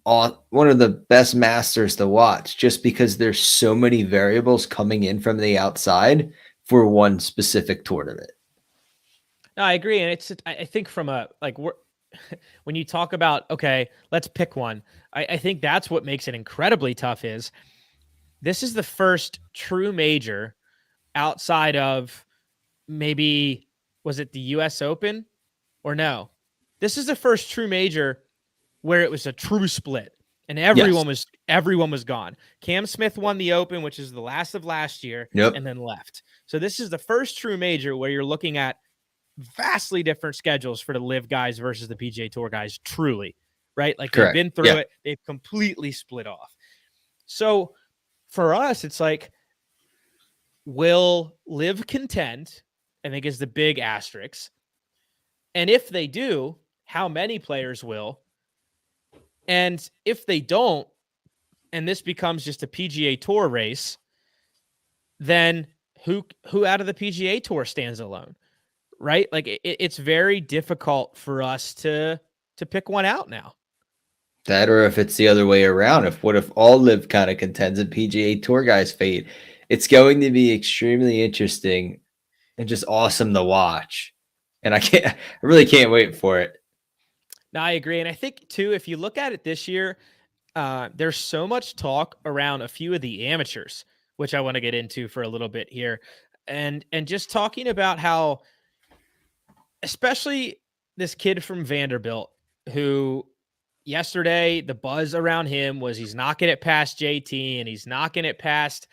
one of the best Masters to watch, just because there's so many variables coming in from the outside for one specific tournament. No, I agree, and I think from when you talk about, okay, let's pick one. I think that's what makes it incredibly tough. Is this is the first true major outside of maybe, was it the U.S. Open or no? This is the first true major where it was a true split and everyone was gone. Cam Smith won the Open, which is the last of last year, and then left. So this is the first true major where you're looking at vastly different schedules for the live guys versus the PGA Tour guys, truly, right? Like, Correct. They've been through it. They've completely split off. So for us, it's like, will live contend? I think is the big asterisk. And if they do, how many players will? And if they don't, and this becomes just a PGA Tour race, then who out of the PGA Tour stands alone, right? Like it's very difficult for us to pick one out now. That, or if it's the other way around, what if all live kind of contends and PGA Tour guys fade? It's going to be extremely interesting and just awesome to watch. And I really can't wait for it. No, I agree. And I think too, if you look at it this year, there's so much talk around a few of the amateurs, which I want to get into for a little bit here. And just talking about how, especially this kid from Vanderbilt, who yesterday the buzz around him was he's knocking it past JT and he's knocking it past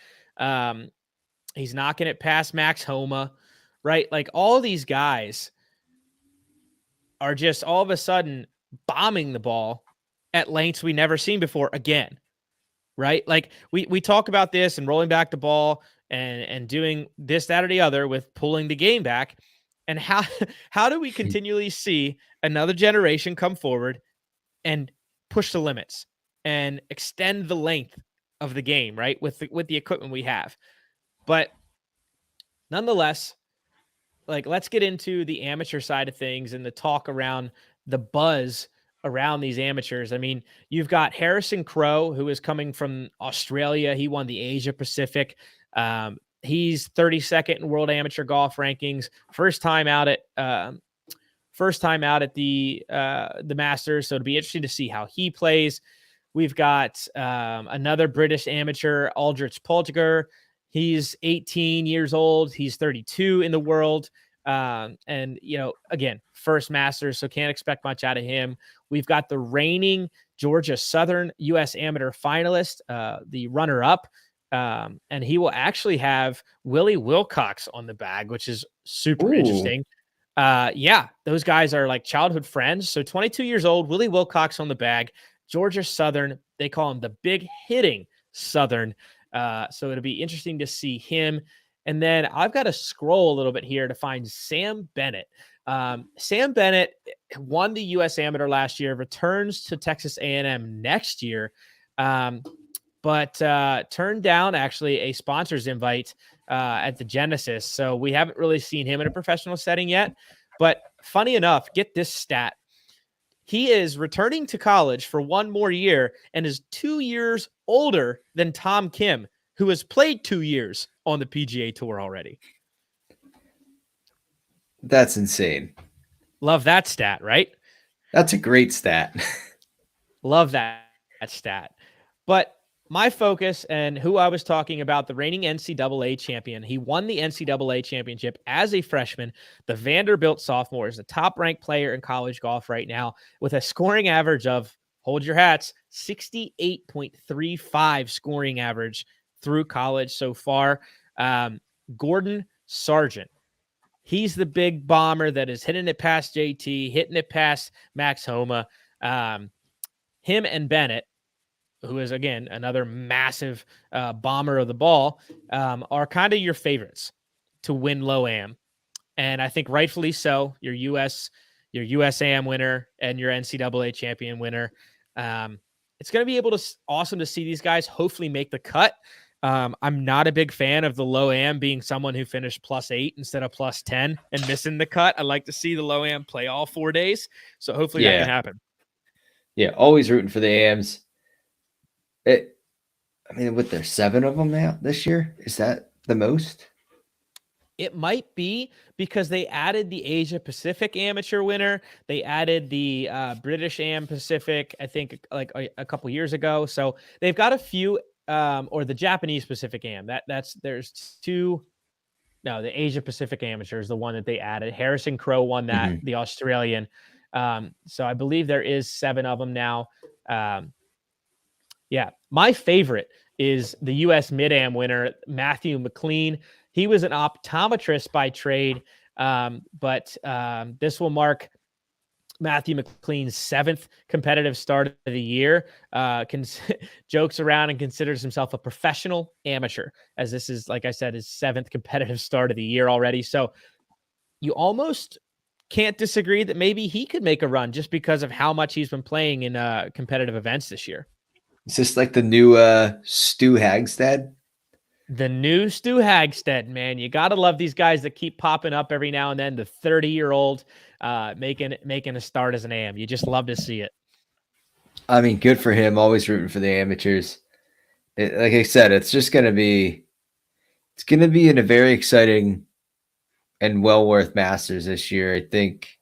Max Homa, right? Like all these guys are just all of a sudden bombing the ball at lengths we never seen before again, right? Like we talk about this and rolling back the ball and doing this, that, or the other with pulling the game back. And how do we continually see another generation come forward and push the limits and extend the length of the game, right? With the equipment we have. But nonetheless, like, let's get into the amateur side of things and the talk around the buzz around these amateurs. I mean, you've got Harrison Crow, who is coming from Australia. He won the Asia Pacific. He's 32nd in world amateur golf rankings. First time out at first time out at the Masters, so it'll be interesting to see how he plays. We've got another British amateur, Aldrich Poultier. He's 18 years old. He's 32 in the world. And, again, first Masters, so can't expect much out of him. We've got the reigning Georgia Southern U.S. Amateur finalist, the runner-up, and he will actually have Willie Wilcox on the bag, which is super Ooh. interesting. Yeah, those guys are like childhood friends. So 22 years old, Willie Wilcox on the bag, Georgia Southern. They call him the big hitting Southern. So it'll be interesting to see him. And then I've got to scroll a little bit here to find Sam Bennett. Sam Bennett won the U.S. Amateur last year, returns to Texas A&M next year, but turned down actually a sponsor's invite at the Genesis. So we haven't really seen him in a professional setting yet. But funny enough, get this stat. He is returning to college for one more year and is 2 years older than Tom Kim, who has played 2 years on the PGA Tour already. That's insane. Love that stat, right? That's a great stat. Love that stat. But my focus and who I was talking about, the reigning NCAA champion, he won the NCAA championship as a freshman. The Vanderbilt sophomore is the top-ranked player in college golf right now with a scoring average of, hold your hats, 68.35 scoring average through college so far. Gordon Sargent. He's the big bomber that is hitting it past JT, hitting it past Max Homa. Him and Bennett, who is, again, another massive bomber of the ball, are kind of your favorites to win Low-Am. And I think rightfully so. Your USAM winner and your NCAA champion winner. It's going to be awesome to see these guys hopefully make the cut. I'm not a big fan of the Low-Am being someone who finished +8 instead of +10 and missing the cut. I like to see the Low-Am play all 4 days. So hopefully that can happen. Yeah, always rooting for the AMs. With there 7 of them now this year, is that the most? It might be because they added the Asia Pacific amateur winner. They added the British Am Pacific, I think, like a couple years ago. So they've got a few, or the Japanese Pacific Am. There's 2. No, the Asia Pacific Amateur is the one that they added. Harrison Crow won that, the Australian. So I believe there is 7 of them now. Yeah, my favorite is the U.S. Mid-Am winner, Matthew McLean. He was an optometrist by trade, but this will mark Matthew McLean's 7th competitive start of the year. Jokes around and considers himself a professional amateur, as this is, like I said, his 7th competitive start of the year already. So you almost can't disagree that maybe he could make a run just because of how much he's been playing in competitive events this year. Is this like the new Stu Hagstad? The new Stu Hagstead, man. You got to love these guys that keep popping up every now and then. The 30-year-old making a start as an AM. You just love to see it. I mean, good for him. Always rooting for the amateurs. Like I said, it's going to be in a very exciting and well worth Masters this year. I think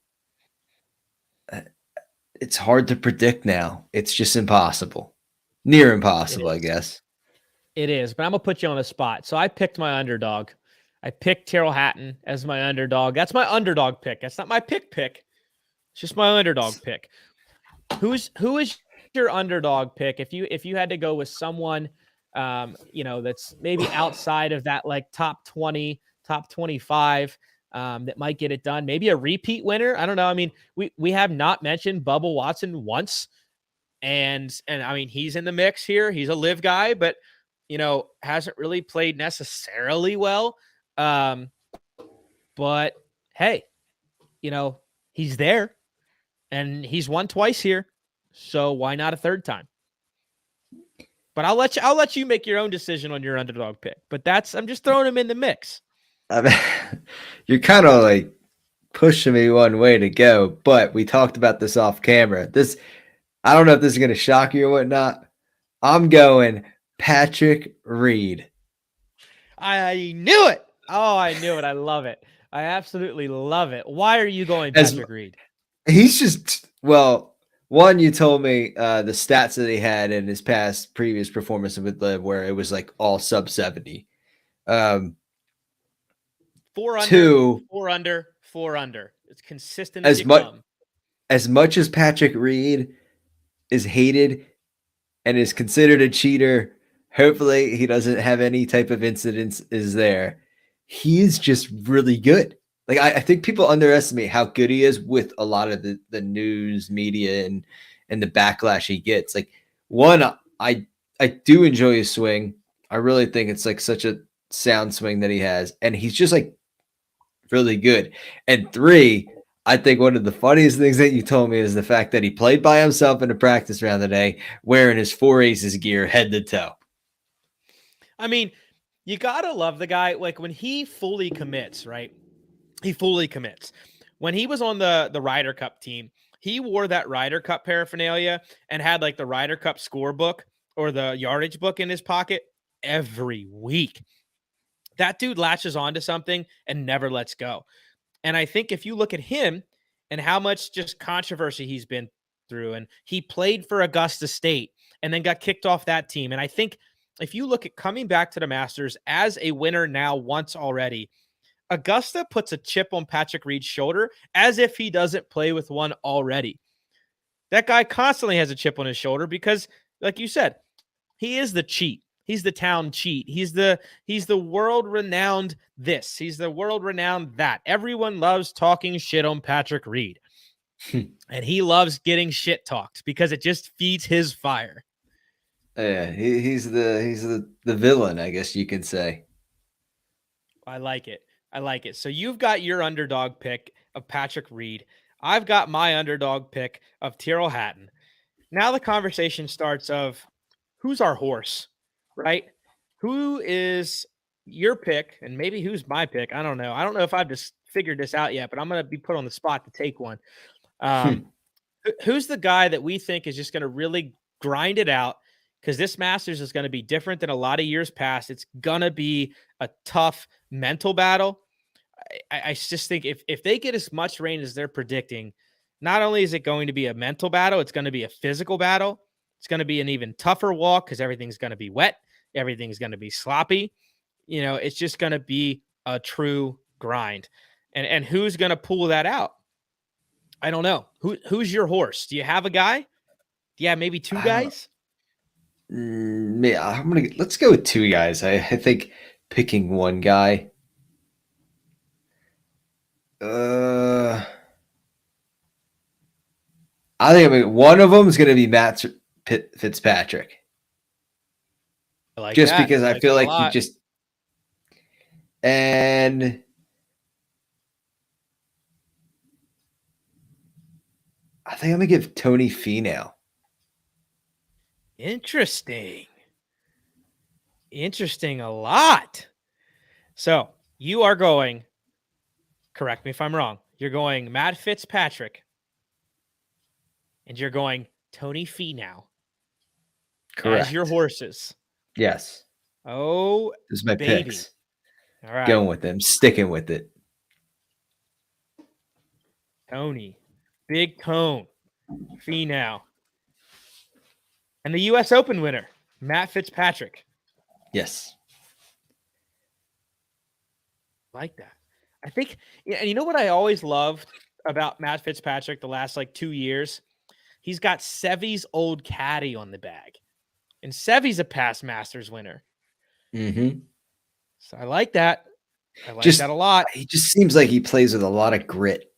it's hard to predict now. It's just impossible. Near impossible, I guess. It is, but I'm going to put you on the spot. So I picked my underdog. I picked Tyrrell Hatton as my underdog. That's my underdog pick. That's not my pick. It's just my underdog pick. Who is your underdog pick? If you had to go with someone, that's maybe outside of that, like top 20, top 25, that might get it done. Maybe a repeat winner. I don't know. I mean, we have not mentioned Bubba Watson once. And I mean, he's in the mix here. He's a live guy, but hasn't really played necessarily well. But hey, he's there and he's won twice here. So why not a third time? But I'll let you make your own decision on your underdog pick. But I'm just throwing him in the mix. I mean, you're kind of like pushing me one way to go, but we talked about this off camera. I don't know if this is going to shock you or whatnot. I'm going Patrick Reed. I knew it. Oh, I knew it. I love it. I absolutely love it. Why are you going Patrick Reed? He's just one, you told me the stats that he had in his past previous performance with Liv, where it was like all sub 70. Um, Four under, Two, four under, four under. It's consistent as as you much come. as Patrick Reed is hated and is considered a cheater, hopefully he doesn't have any type of incidents is there. He's just really good. Like I think people underestimate how good he is with a lot of the news media and the backlash he gets. Like one, I do enjoy his swing. I really think it's like such a sound swing that he has, and he's just like really good. And three, I think one of the funniest things that you told me is the fact that he played by himself in a practice round today, wearing his Four Aces gear head to toe. I mean, you gotta love the guy. Like when he fully commits, right? He fully commits. When he was on the Ryder Cup team, he wore that Ryder Cup paraphernalia and had like the Ryder Cup scorebook or the yardage book in his pocket every week. That dude latches onto something and never lets go. And I think if you look at him and how much just controversy he's been through, and he played for Augusta State and then got kicked off that team. And I think if you look at coming back to the Masters as a winner now once already, Augusta puts a chip on Patrick Reed's shoulder as if he doesn't play with one already. That guy constantly has a chip on his shoulder because, like you said, he is the cheat. He's the town cheat. He's the world renowned this. He's the world renowned that. Everyone loves talking shit on Patrick Reed. And he loves getting shit talked because it just feeds his fire. Yeah, he's the villain, I guess you could say. I like it. I like it. So you've got your underdog pick of Patrick Reed. I've got my underdog pick of Tyrrell Hatton. Now the conversation starts of who's our horse, right? Who is your pick and maybe who's my pick? I don't know. I don't know if I've just figured this out yet, but I'm going to be put on the spot to take one. Who's the guy that we think is just going to really grind it out? Because this Masters is going to be different than a lot of years past. It's going to be a tough mental battle. I just think if they get as much rain as they're predicting, not only is it going to be a mental battle, it's going to be a physical battle. It's going to be an even tougher walk because everything's going to be wet. Everything's going to be sloppy. You know, it's just going to be a true grind. And who's going to pull that out? I don't know. Who's your horse? Do you have a guy? Yeah, maybe two guys. Yeah, let's go with two guys. I think picking one guy. I think one of them is going to be Matt Fitzpatrick. I like just that. because I like feel that like he just and I think I'm gonna give Tony Finau. Interesting. Interesting a lot. So you are going, correct me if I'm wrong, you're going Matt Fitzpatrick and you're going Tony Finau Correct. as your horses. Yes. Oh, This is my baby. picks. All right. Going with them, sticking with it. Tony. Big Tone. Finau. And the U.S. Open winner, Matt Fitzpatrick. Yes. Like that. I think, and you know what I always loved about Matt Fitzpatrick the last like 2 years? He's got Sevy's old caddy on the bag. And Sevy's a past Masters winner. Mm-hmm. So I like that. I like that a lot. He just seems like he plays with a lot of grit.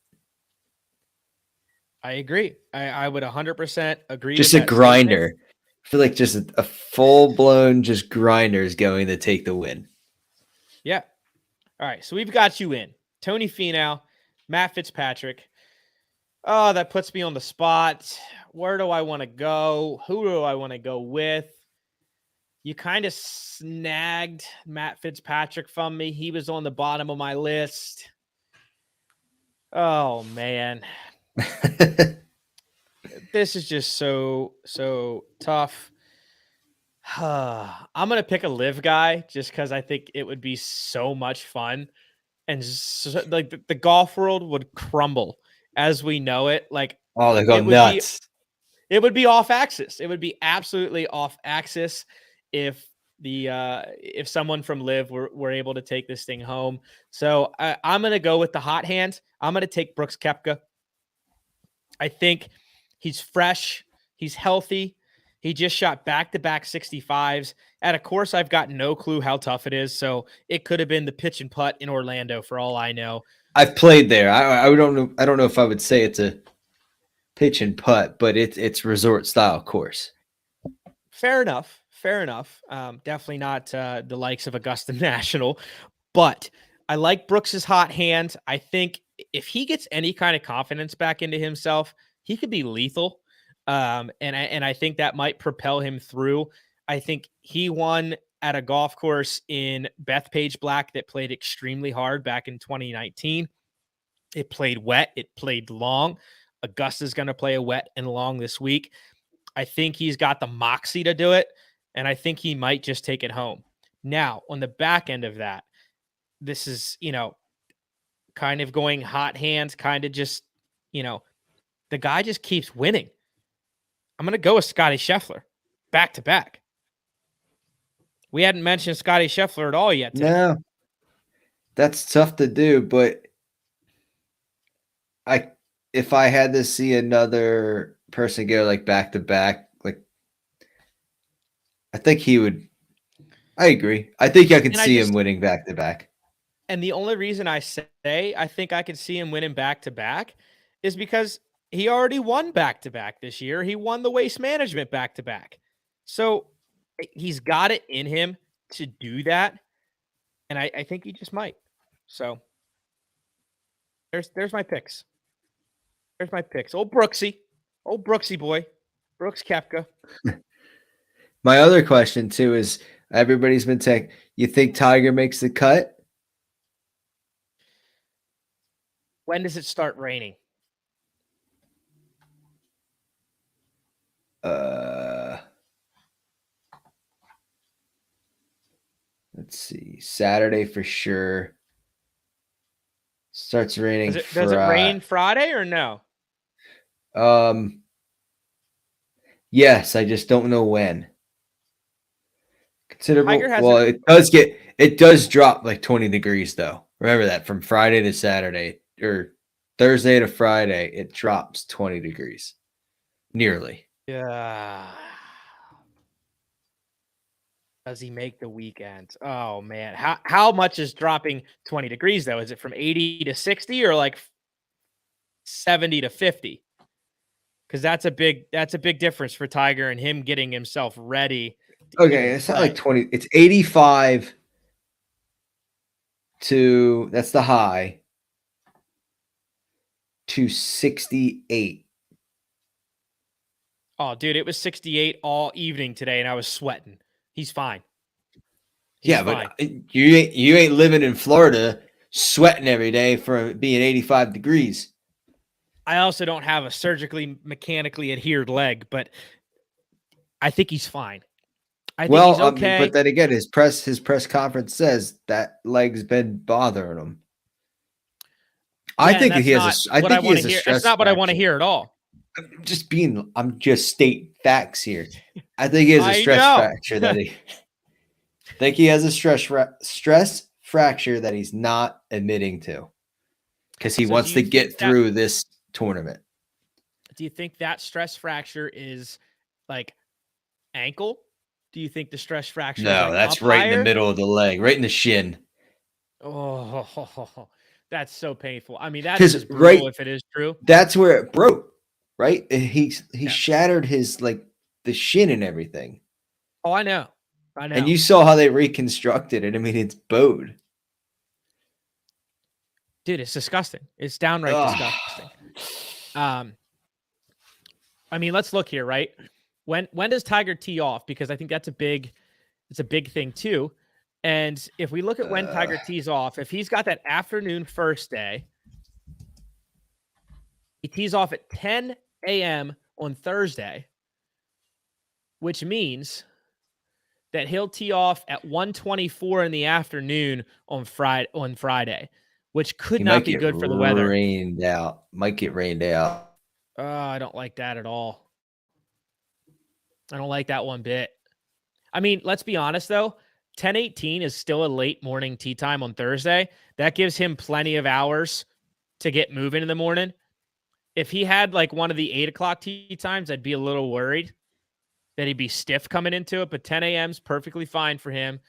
I agree. I would 100% agree Just with a that grinder. statement. I feel like just a full-blown just grinder is going to take the win. Yeah. All right. So we've got you in. Tony Finau, Matt Fitzpatrick. Oh, that puts me on the spot. Where do I want to go? Who do I want to go with? You kind of snagged Matt Fitzpatrick from me. He was on the bottom of my list. Oh, man. This is just so tough. I'm going to pick a live guy just because I think it would be so much fun. And like the golf world would crumble as we know it. Like Oh, they go it would be nuts. it would be off axis. It would be absolutely off axis if if someone from Live were able to take this thing home. So I'm gonna go with the hot hand. I'm gonna take Brooks Koepka. I think he's fresh, he's healthy. He just shot back-to-back 65s at a course I've got no clue how tough it is. So it could have been the pitch and putt in Orlando for all I know. I've played there. I don't know. I don't know if I would say it's a pitch and putt, but it's resort style course. Fair enough. Fair enough. Definitely not the likes of Augusta National, but I like Brooks's hot hand. I think if he gets any kind of confidence back into himself, he could be lethal. And I think that might propel him through. I think he won at a golf course in Bethpage Black that played extremely hard back in 2019. It played wet. It played long. Augusta's going to play a wet and long this week. I think he's got the moxie to do it, and I think he might just take it home. Now, on the back end of that, this is, kind of going hot hands, kind of just, the guy just keeps winning. I'm going to go with Scotty Scheffler back to back. We hadn't mentioned Scotty Scheffler at all yet today. No, that's tough to do, but if I had to see another person go like back to back, like I think he would. I agree. I think I could And I see him just, winning back to back. and the only reason I say I think I could see him winning back to back is because he already won back to back this year. He won the Waste Management back to back. So he's got it in him to do that. And I think he just might. So there's my picks. There's my picks. Old Brooksy boy, Brooks Koepka. My other question too is everybody's been saying, you think Tiger makes the cut? When does it start raining? Let's see. Saturday for sure. Starts raining Does it rain Friday or no? Um yes, I just don't know when. Tiger Considerable. has Well, it. it does drop like 20 degrees though. Remember that from Friday to Saturday or Thursday to Friday, it drops 20 degrees. Nearly. Yeah. Does he make the weekend? Oh man. How much is dropping 20 degrees though? Is it from 80 to 60 or like 70 to 50? Because that's a big difference for Tiger and him getting himself ready to Okay, even it's not like play. 20, it's 85 to that's the high to 68. Oh, dude, it was 68 all evening today, and I was sweating. He's fine. He's Yeah, fine. but you ain't living in Florida sweating every day for being 85 degrees. I also don't have a surgically mechanically adhered leg, but I think he's fine. I think he's Well, I mean, but okay. then again, his press conference says that leg's been bothering him. I Yeah, and think that's he has not I what I think he want to has a hear. That's stress not what I want to fracture. hear at all. I'm just stating facts here. I think he has a I stress know. fracture that he I think he has a stress fracture that he's not admitting to because he So wants to get through this tournament. do you think that stress fracture is like ankle? Do you think the stress fracture is No, like that's up right in the higher? middle of the leg, right in the shin. Oh, that's so painful. I mean, that's Because just brutal right, if it is true. that's where it broke. Right, he Yeah. shattered his like the shin and everything. Oh, I know. I And know. you saw how they reconstructed it. I mean, it's bowed. Dude, it's disgusting. It's downright Ugh. disgusting. Um, I mean, let's look here, right? When does Tiger tee off? Because I think it's a big thing too. And if we look at when Uh, Tiger tees off, if he's got that afternoon first day, he tees off at 10 a.m. on Thursday, which means that he'll tee off at 1:24 in the afternoon on Friday, which could He not might be get good for the weather. rained out. Might get rained out. I don't like that at all. I don't like that one bit. I mean, let's be honest though. 10:18 is still a late morning tee time on Thursday. That gives him plenty of hours to get moving in the morning. If he had like one of the 8 o'clock tee times, I'd be a little worried that he'd be stiff coming into it. But 10 a.m. is perfectly fine for him.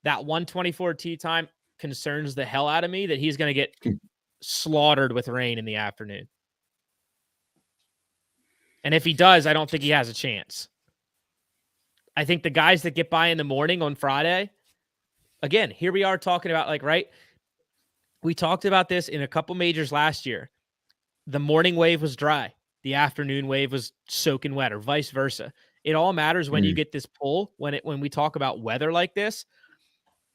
That 124 tee time concerns the hell out of me that he's going to get slaughtered with rain in the afternoon. And if he does, I don't think he has a chance. I think the guys that get by in the morning on Friday, again, here we are talking about like, right? We talked about this in a couple majors last year. The morning wave was dry. The afternoon wave was soaking wet, or vice versa. It all matters when you get this pull, when we talk about weather like this.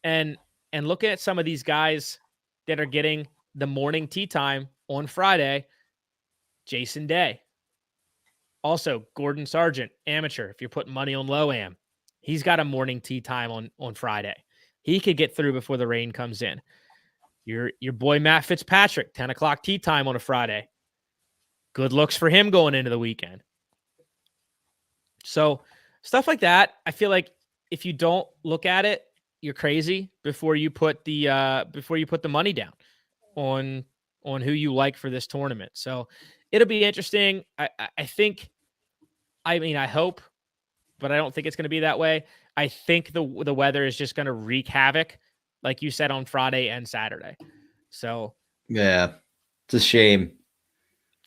And looking at some of these guys that are getting the morning tee time on Friday, Jason Day. Also, Gordon Sargent, amateur, if you're putting money on low am. He's got a morning tee time on Friday. He could get through before the rain comes in. Your boy Matt Fitzpatrick, 10 o'clock tee time on a Friday. Good looks for him going into the weekend. So stuff like that, I feel like if you don't look at it, you're crazy before you put the money down on who you like for this tournament. So it'll be interesting. I think, I mean, I hope, but I don't think it's going to be that way. I think the weather is just going to wreak havoc, like you said, on Friday and Saturday. So yeah, it's a shame.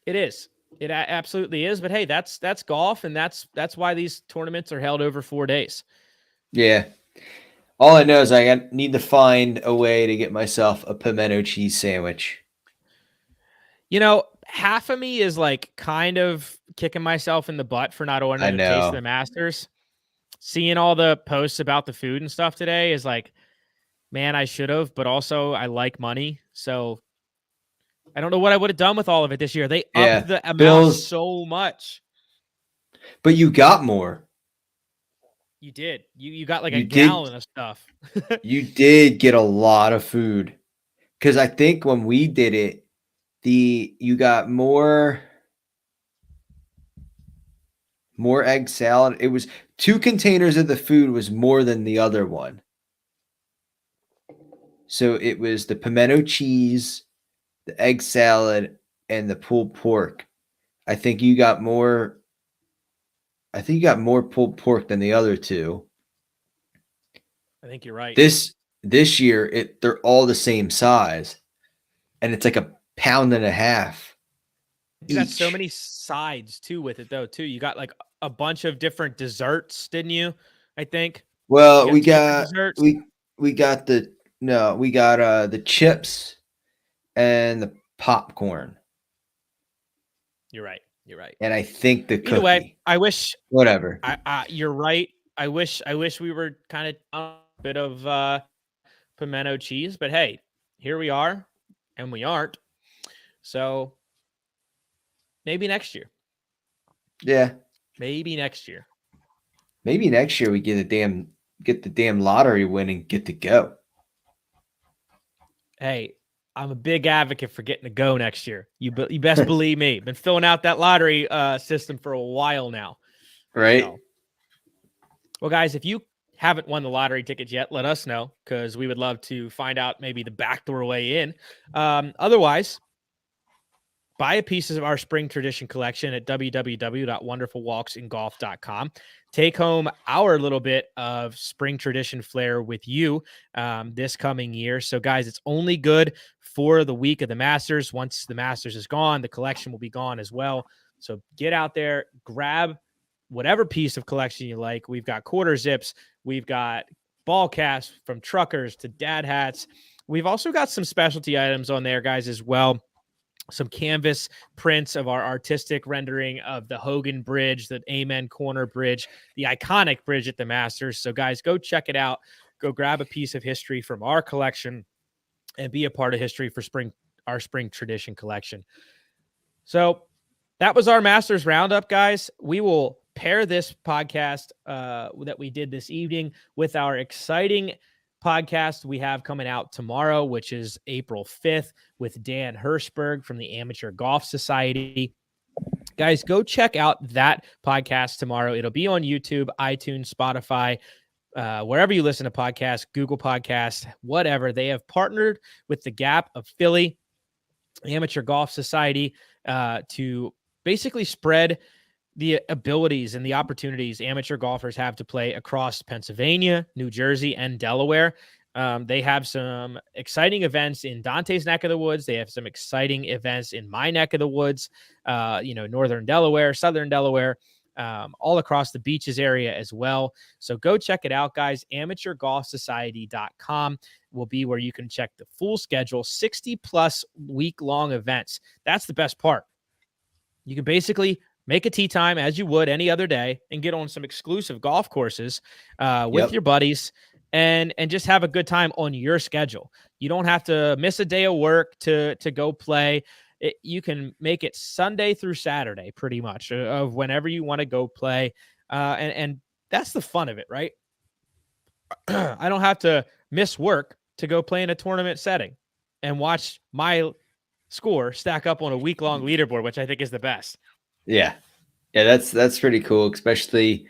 It is. It absolutely is. But hey, that's golf, and that's why these tournaments are held over 4 days. Yeah. All I know is I need to find a way to get myself a pimento cheese sandwich. You know, half of me is like kind of kicking myself in the butt for not I ordering a taste of know. the Masters. Seeing all the posts about the food and stuff today is like, man, I should have, but also I like money. So I don't know what I would have done with all of it this year. They upped Yeah. the amount Bills, so much. but you got more. You did. You got like a You did gallon of stuff. you did get a lot of food. Cuz I think when we did it, you got more egg salad. It was 2 containers of the food was more than the other one. So it was the pimento cheese, the egg salad, and the pulled pork. I think you got more pulled pork than the other two. I think you're right. This year they're all the same size, and it's like a pound and a half You got so each. many sides too with it though too. You got like a bunch of different desserts, didn't you? I think you Well, got two different desserts. we got the no, we got the chips and the popcorn, You're right. You're right. and I think the Either way, cookie. I wish Whatever. you're right. I wish we were kind of a bit of pimento cheese, but hey, here we are, and we aren't. So maybe next year. Yeah. Maybe next year. Maybe next year we get the damn lottery win and get to go. Hey, I'm a big advocate for getting to go next year. You best believe me. Been filling out that lottery system for a while now. Right? So, well, guys, if you haven't won the lottery tickets yet, let us know because we would love to find out maybe the backdoor way in. Otherwise, buy a piece of our spring tradition collection at www.wonderfulwalksingolf.com. Take home our little bit of spring tradition flair with you this coming year. So, guys, it's only good for the week of the Masters. Once the Masters is gone, the collection will be gone as well. So get out there, grab whatever piece of collection you like. We've got quarter zips. We've got ball casts from truckers to dad hats. We've also got some specialty items on there, guys, as well. Some canvas prints of our artistic rendering of the Hogan Bridge, the Amen Corner Bridge, the iconic bridge at the Masters. So, guys, go check it out. Go grab a piece of history from our collection and be a part of history for our spring tradition collection. So that was our Masters Roundup, guys. We will pair this podcast that we did this evening with our exciting podcast we have coming out tomorrow, which is April 5th, with Dan Hirschberg from the Amateur Golf Society. Guys, go check out that podcast tomorrow. It'll be on YouTube, iTunes, Spotify, wherever you listen to podcasts, Google Podcasts, whatever. They have partnered with the Gap of Philly Amateur Golf Society to basically spread the abilities and the opportunities amateur golfers have to play across Pennsylvania, New Jersey, and Delaware. They have some exciting events in Dante's neck of the woods. They have some exciting events in my neck of the woods, northern Delaware, southern Delaware, all across the beaches area as well. So go check it out, guys. AmateurGolfSociety.com will be where you can check the full schedule, 60 plus week-long events. That's the best part. You can basically make a tee time as you would any other day and get on some exclusive golf courses with your buddies and just have a good time on your schedule. You don't have to miss a day of work to go play. You can make it Sunday through Saturday pretty much of whenever you want to go play. And that's the fun of it, right? I don't have to miss work to go play in a tournament setting and watch my score stack up on a week-long leaderboard, which I think is the best. Yeah. That's pretty cool, especially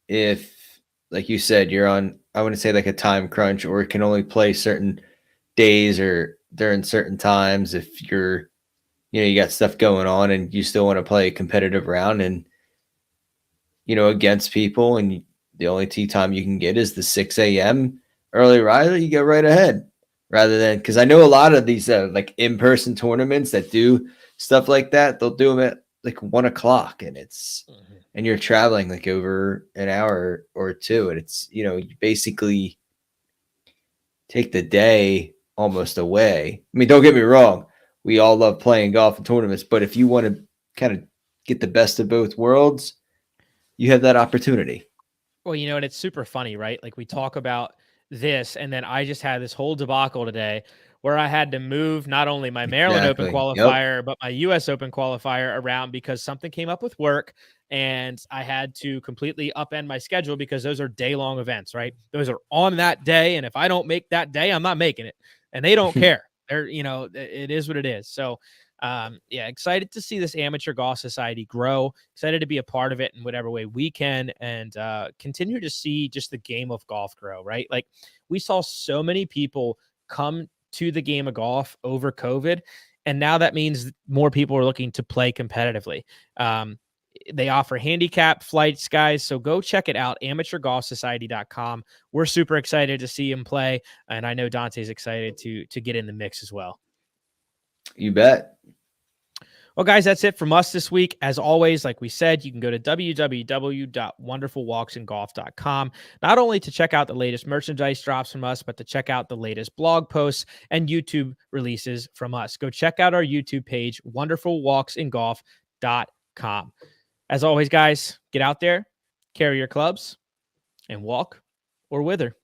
if, like you said, you're on, I wouldn't say like a time crunch, or can only play certain days or during certain times. If you're, you got stuff going on and you still want to play a competitive round and, against people, and the only tee time you can get is the 6 a.m. early riser, you go right ahead, rather than, because I know a lot of these like in-person tournaments that do stuff like that, they'll do them at like 1 o'clock, and it's and you're traveling like over an hour or two, and it's you basically take the day almost away. I mean, don't get me wrong, we all love playing golf and tournaments, but if you want to kind of get the best of both worlds, you have that opportunity. Well, and it's super funny, right? Like we talk about this, and then I just had this whole debacle today where I had to move not only my Maryland Open qualifier, but my US Open qualifier around because something came up with work, and I had to completely upend my schedule because those are day-long events, right? Those are on that day, and if I don't make that day, I'm not making it, and they don't care. They're, it is what it is. So, excited to see this Amateur Golf Society grow, excited to be a part of it in whatever way we can, and continue to see just the game of golf grow, right? Like we saw so many people come to the game of golf over COVID, and now that means more people are looking to play competitively. They offer handicap flights, guys, so go check it out, AmateurGolfSociety.com. We're super excited to see him play, and I know Dante's excited to get in the mix as well. You bet. Well, guys, that's it from us this week. As always, like we said, you can go to www.wonderfulwalksandgolf.com, not only to check out the latest merchandise drops from us, but to check out the latest blog posts and YouTube releases from us. Go check out our YouTube page, wonderfulwalksandgolf.com. As always, guys, get out there, carry your clubs, and walk or wither.